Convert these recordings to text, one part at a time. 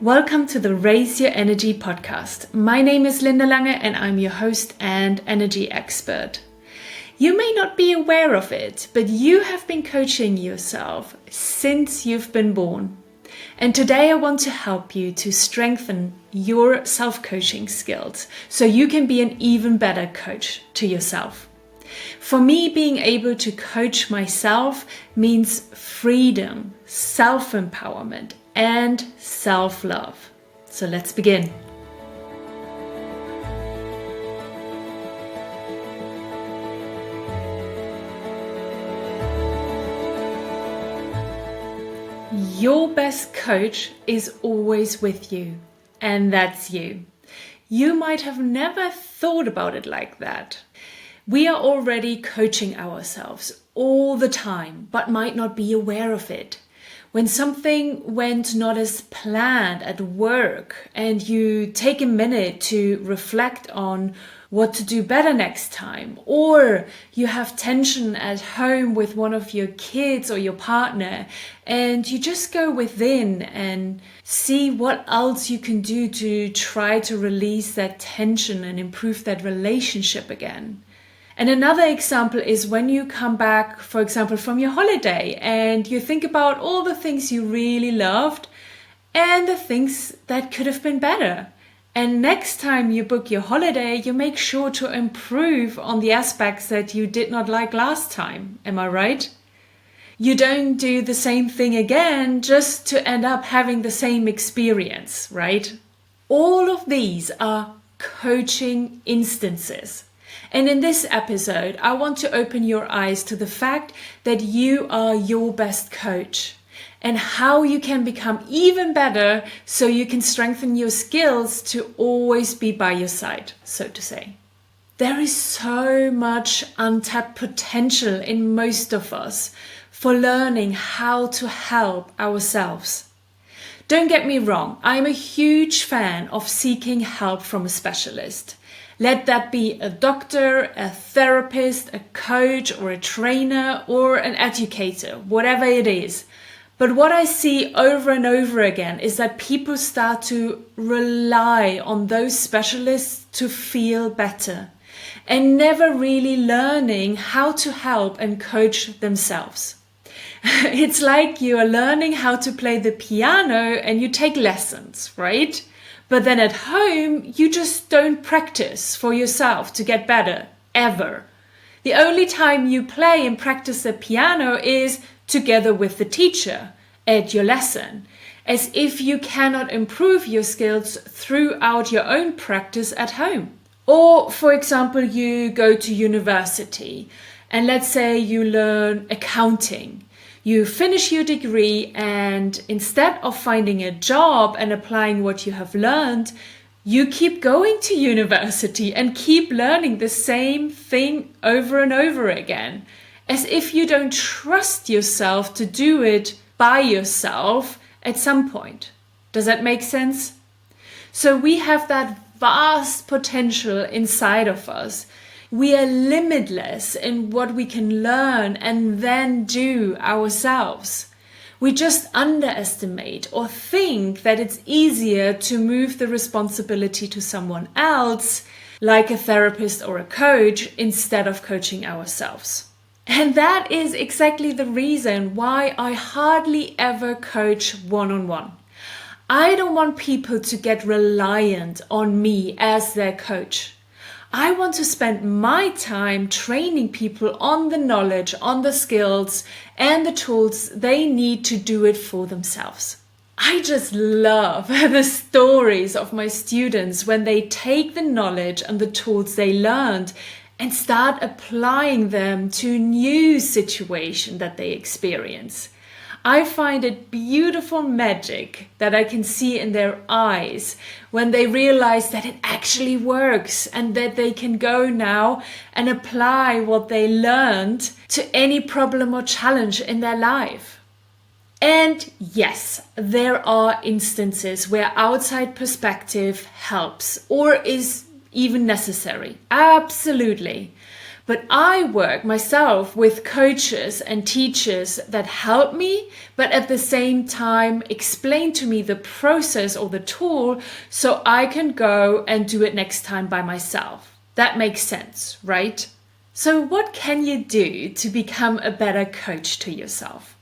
Welcome to the Raise Your Energy podcast. My name is Linda Lange and I'm your host and energy expert. You may not be aware of it, but you have been coaching yourself since you've been born. And today I want to help you to strengthen your self-coaching skills so you can be an even better coach to yourself. For me, being able to coach myself means freedom, self-empowerment, and self-love. So let's begin. Your best coach is always with you, and that's you. You might have never thought about it like that. We are already coaching ourselves all the time, but might not be aware of it. When something went not as planned at work and you take a minute to reflect on what to do better next time, or you have tension at home with one of your kids or your partner, and you just go within and see what else you can do to try to release that tension and improve that relationship again. And another example is when you come back, for example, from your holiday and you think about all the things you really loved and the things that could have been better. And next time you book your holiday, you make sure to improve on the aspects that you did not like last time. Am I right? You don't do the same thing again just to end up having the same experience, right? All of these are coaching instances. And in this episode, I want to open your eyes to the fact that you are your best coach and how you can become even better so you can strengthen your skills to always be by your side, so to say. There is so much untapped potential in most of us for learning how to help ourselves. Don't get me wrong, I'm a huge fan of seeking help from a specialist. Let that be a doctor, a therapist, a coach, or a trainer, or an educator, whatever it is. But what I see over and over again is that people start to rely on those specialists to feel better and never really learning how to help and coach themselves. It's like you are learning how to play the piano and you take lessons, right? But then at home, you just don't practice for yourself to get better, ever. The only time you play and practice the piano is together with the teacher at your lesson, as if you cannot improve your skills throughout your own practice at home. Or, for example, you go to university and let's say you learn accounting. You finish your degree and instead of finding a job and applying what you have learned, you keep going to university and keep learning the same thing over and over again, as if you don't trust yourself to do it by yourself at some point. Does that make sense? So we have that vast potential inside of us. We are limitless in what we can learn and then do ourselves. We just underestimate or think that it's easier to move the responsibility to someone else, like a therapist or a coach, instead of coaching ourselves. And that is exactly the reason why I hardly ever coach one-on-one. I don't want people to get reliant on me as their coach. I want to spend my time training people on the knowledge, on the skills, and the tools they need to do it for themselves. I just love the stories of my students when they take the knowledge and the tools they learned and start applying them to a new situation that they experience. I find it beautiful magic that I can see in their eyes when they realize that it actually works and that they can go now and apply what they learned to any problem or challenge in their life. And yes, there are instances where outside perspective helps or is even necessary. Absolutely. But I work myself with coaches and teachers that help me, but at the same time explain to me the process or the tool so I can go and do it next time by myself. That makes sense, right? So what can you do to become a better coach to yourself?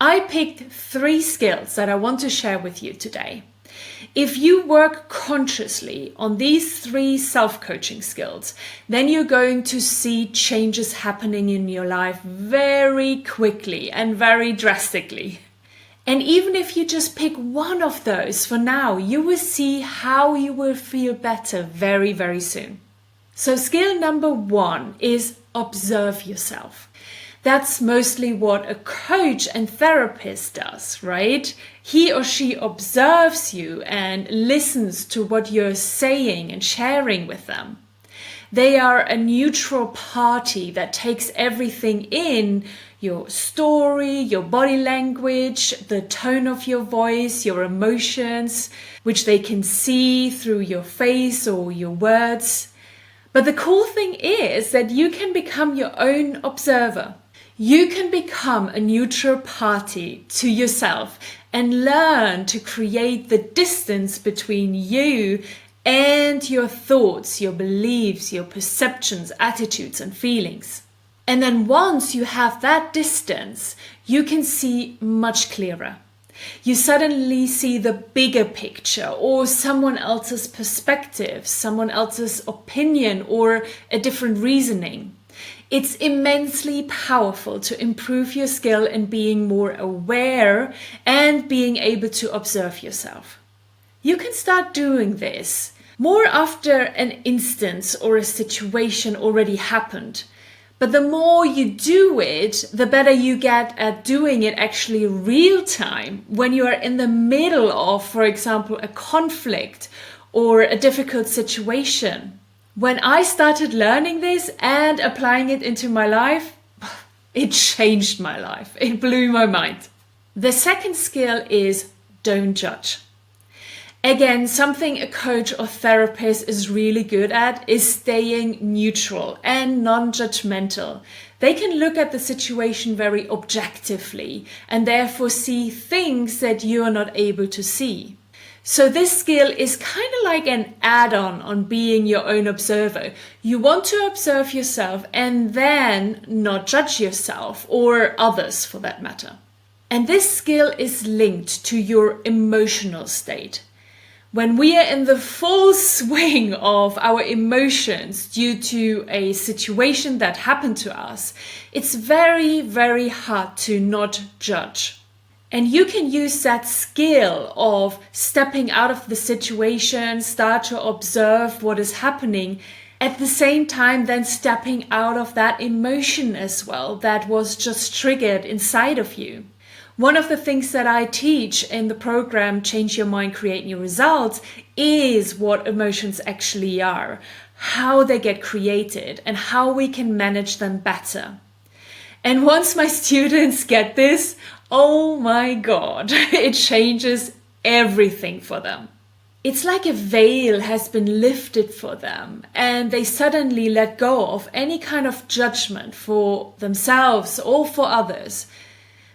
I picked 3 skills that I want to share with you today. If you work consciously on these 3 self-coaching skills, then you're going to see changes happening in your life very quickly and very drastically. And even if you just pick one of those for now, you will see how you will feel better very, very soon. So skill number 1 is observe yourself. That's mostly what a coach and therapist does, right? He or she observes you and listens to what you're saying and sharing with them. They are a neutral party that takes everything in, your story, your body language, the tone of your voice, your emotions, which they can see through your face or your words. But the cool thing is that you can become your own observer. You can become a neutral party to yourself and learn to create the distance between you and your thoughts, your beliefs, your perceptions, attitudes, and feelings. And then once you have that distance, you can see much clearer. You suddenly see the bigger picture or someone else's perspective, someone else's opinion, or a different reasoning. It's immensely powerful to improve your skill in being more aware and being able to observe yourself. You can start doing this more after an instance or a situation already happened. But the more you do it, the better you get at doing it actually real time when you are in the middle of, for example, a conflict or a difficult situation. When I started learning this and applying it into my life, it changed my life. It blew my mind. The second skill is don't judge. Again, something a coach or therapist is really good at is staying neutral and non-judgmental. They can look at the situation very objectively and therefore see things that you are not able to see. So this skill is kind of like an add-on on being your own observer. You want to observe yourself and then not judge yourself or others for that matter. And this skill is linked to your emotional state. When we are in the full swing of our emotions due to a situation that happened to us, it's very, very hard to not judge. And you can use that skill of stepping out of the situation, start to observe what is happening, at the same time then stepping out of that emotion as well that was just triggered inside of you. One of the things that I teach in the program Change Your Mind, Create New Results is what emotions actually are, how they get created, and how we can manage them better. And once my students get this, oh my God, it changes everything for them. It's like a veil has been lifted for them and they suddenly let go of any kind of judgment for themselves or for others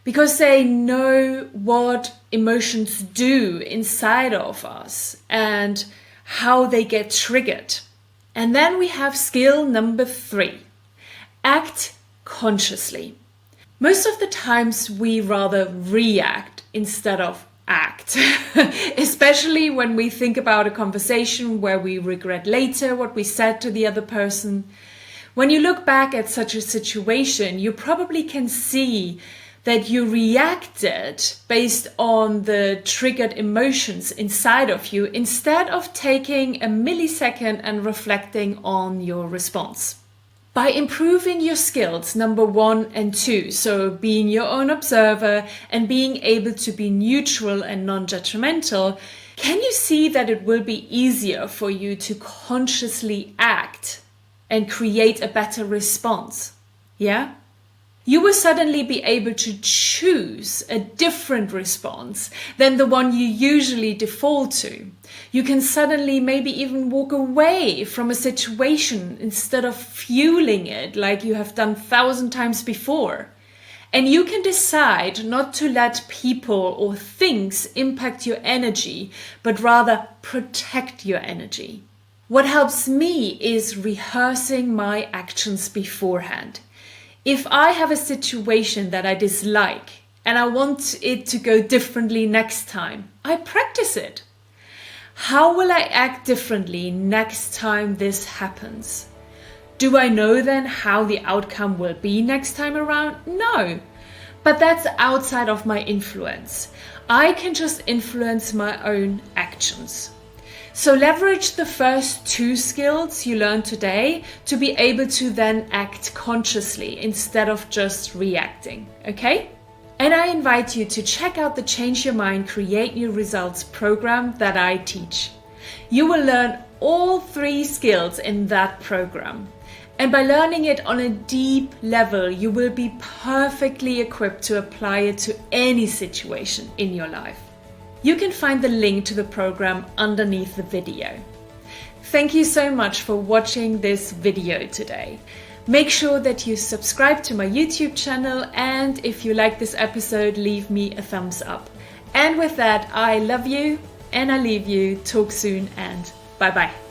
because they know what emotions do inside of us and how they get triggered. And then we have skill number 3, act consciously. Most of the times we rather react instead of act, especially when we think about a conversation where we regret later what we said to the other person. When you look back at such a situation, you probably can see that you reacted based on the triggered emotions inside of you instead of taking a millisecond and reflecting on your response. By improving your skills, number 1 and 2, so being your own observer and being able to be neutral and non-judgmental, can you see that it will be easier for you to consciously act and create a better response? Yeah? You will suddenly be able to choose a different response than the one you usually default to. You can suddenly maybe even walk away from a situation instead of fueling it like you have done 1,000 times before. And you can decide not to let people or things impact your energy, but rather protect your energy. What helps me is rehearsing my actions beforehand. If I have a situation that I dislike and I want it to go differently next time, I practice it. How will I act differently next time this happens? Do I know then how the outcome will be next time around? No, but that's outside of my influence. I can just influence my own actions. So leverage the first 2 skills you learned today to be able to then act consciously instead of just reacting, okay? And I invite you to check out the Change Your Mind, Create New Results program that I teach. You will learn all 3 skills in that program. And by learning it on a deep level, you will be perfectly equipped to apply it to any situation in your life. You can find the link to the program underneath the video. Thank you so much for watching this video today. Make sure that you subscribe to my YouTube channel, and if you like this episode, leave me a thumbs up. And with that, I love you and I leave you. Talk soon and bye bye.